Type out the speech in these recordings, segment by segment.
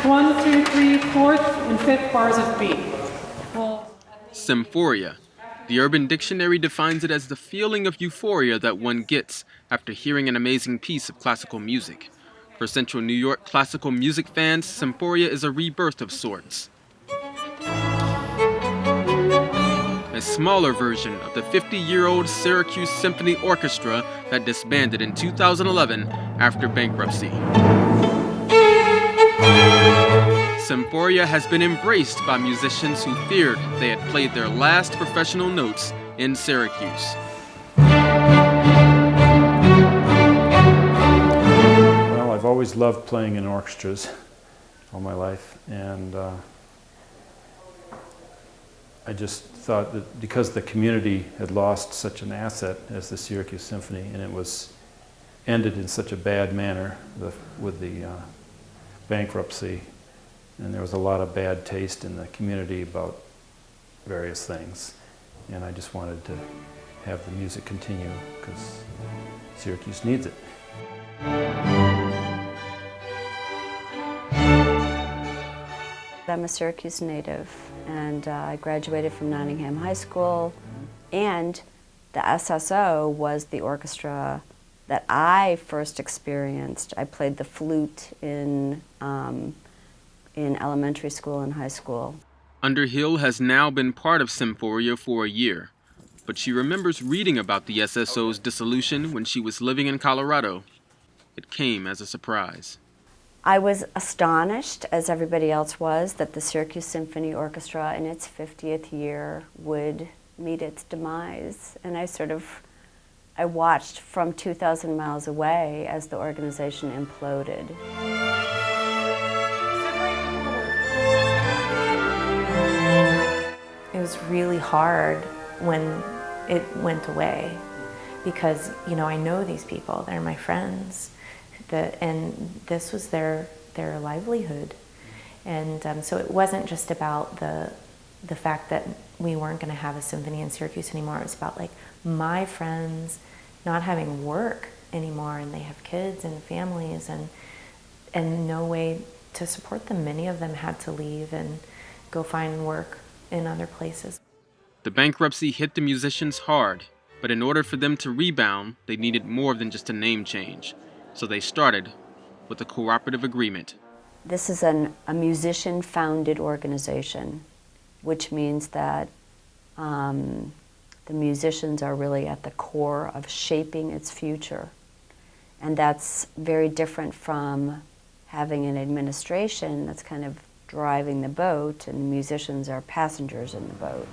1, 2, 3, fourth, and fifth bars of B. Symphoria. The Urban Dictionary defines it as the feeling of euphoria that one gets after hearing an amazing piece of classical music. For Central New York classical music fans, Symphoria is a rebirth of sorts. A smaller version of the 50-year-old Syracuse Symphony Orchestra that disbanded in 2011 after bankruptcy. Symphoria has been embraced by musicians who feared they had played their last professional notes in Syracuse. Well, I've always loved playing in orchestras all my life, and I just thought that because the community had lost such an asset as the Syracuse Symphony, and it was ended in such a bad manner with the bankruptcy, and there was a lot of bad taste in the community about various things, and I just wanted to have the music continue because Syracuse needs it. I'm a Syracuse native, and I graduated from Nottingham High School, and the SSO was the orchestra that I first experienced. I played the flute in elementary school and high school. Underhill has now been part of Symphoria for a year, but she remembers reading about the SSO's dissolution when she was living in Colorado. It came as a surprise. I was astonished, as everybody else was, that the Syracuse Symphony Orchestra in its 50th year would meet its demise. And I watched from 2,000 miles away as the organization imploded. It was really hard when it went away because, I know these people, they're my friends. And this was their livelihood. And so it wasn't just about the fact that we weren't going to have a symphony in Syracuse anymore. It was about my friends not having work anymore, and they have kids and families and no way to support them. Many of them had to leave and go find work in other places. The bankruptcy hit the musicians hard, but in order for them to rebound, they needed more than just a name change. So they started with a cooperative agreement. This is a musician-founded organization, which means that the musicians are really at the core of shaping its future. And that's very different from having an administration that's kind of driving the boat, and musicians are passengers in the boat.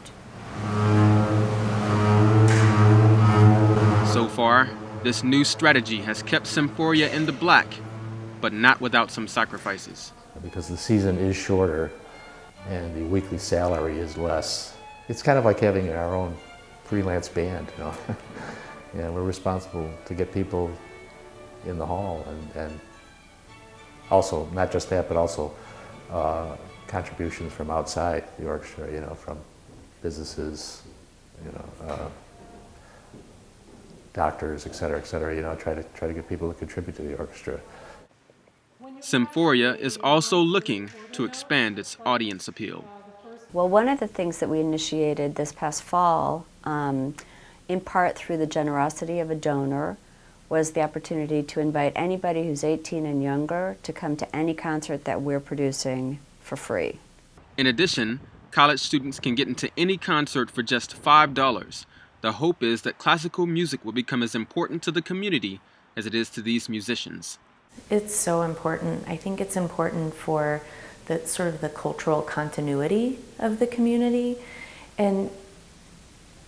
So far, this new strategy has kept Symphoria in the black, but not without some sacrifices. Because the season is shorter and the weekly salary is less, it's kind of like having our own freelance band, And we're responsible to get people in the hall, and also, not just that, but also contributions from outside the orchestra, from businesses, doctors, et cetera, try to get people to contribute to the orchestra. Symphoria is also looking to expand its audience appeal. Well, one of the things that we initiated this past fall, in part through the generosity of a donor, was the opportunity to invite anybody who's 18 and younger to come to any concert that we're producing for free. In addition, college students can get into any concert for just $5. The hope is that classical music will become as important to the community as it is to these musicians. It's so important. I think it's important for the cultural continuity of the community. And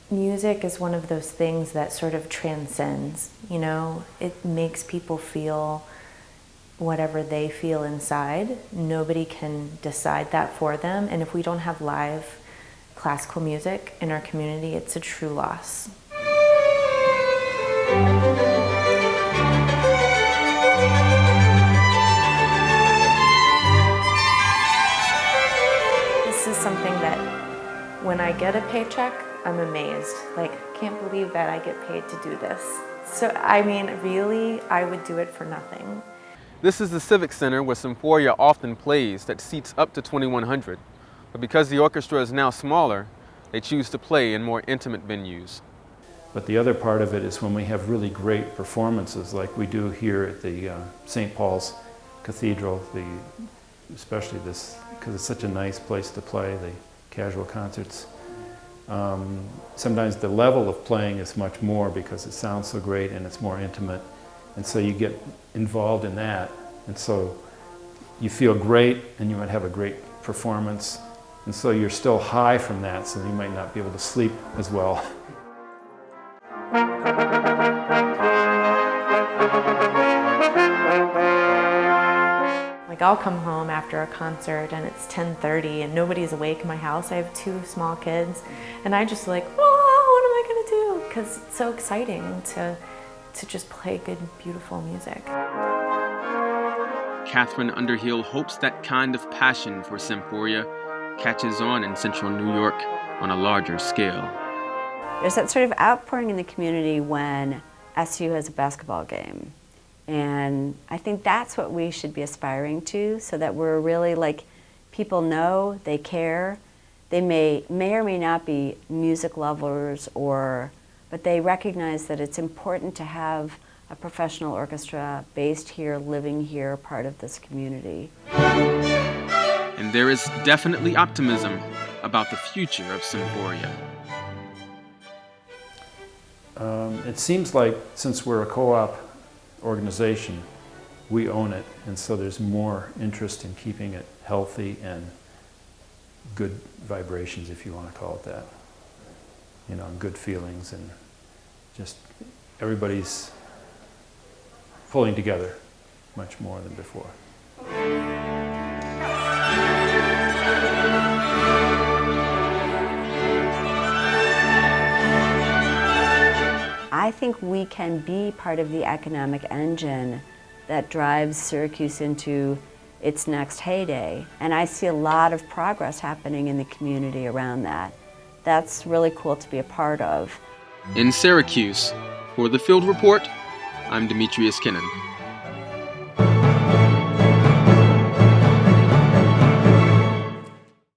music is one of those things that sort of transcends, It makes people feel whatever they feel inside. Nobody can decide that for them. And if we don't have live classical music in our community, it's a true loss. This is something that when I get a paycheck, I'm amazed. Can't believe that I get paid to do this. So, really, I would do it for nothing. This is the Civic Center where Symphoria often plays that seats up to 2,100. But because the orchestra is now smaller, they choose to play in more intimate venues. But the other part of it is when we have really great performances like we do here at the St. Paul's Cathedral, especially this, because it's such a nice place to play, the casual concerts. Sometimes the level of playing is much more because it sounds so great and it's more intimate. And so you get involved in that. And so you feel great and you might have a great performance. And so you're still high from that, so you might not be able to sleep as well. Like I'll come home after a concert and it's 10:30 and nobody's awake in my house. I have 2 small kids and I just like, oh, what am I gonna do? Because it's so exciting to just play good, beautiful music. Catherine Underhill hopes that kind of passion for Symphoria catches on in central New York on a larger scale. There's that sort of outpouring in the community when SU has a basketball game. And I think that's what we should be aspiring to, so that we're really like, people know, they care. They may or may not be music lovers, but they recognize that it's important to have a professional orchestra based here, living here, part of this community. And there is definitely optimism about the future of Symphoria. It seems like since we're a co-op organization, we own it, and so there's more interest in keeping it healthy and good vibrations, if you want to call it that. You know, good feelings, and just everybody's pulling together much more than before. I think we can be part of the economic engine that drives Syracuse into its next heyday. And I see a lot of progress happening in the community around that. That's really cool to be a part of. In Syracuse, for the Field Report, I'm Demetrius Kennan.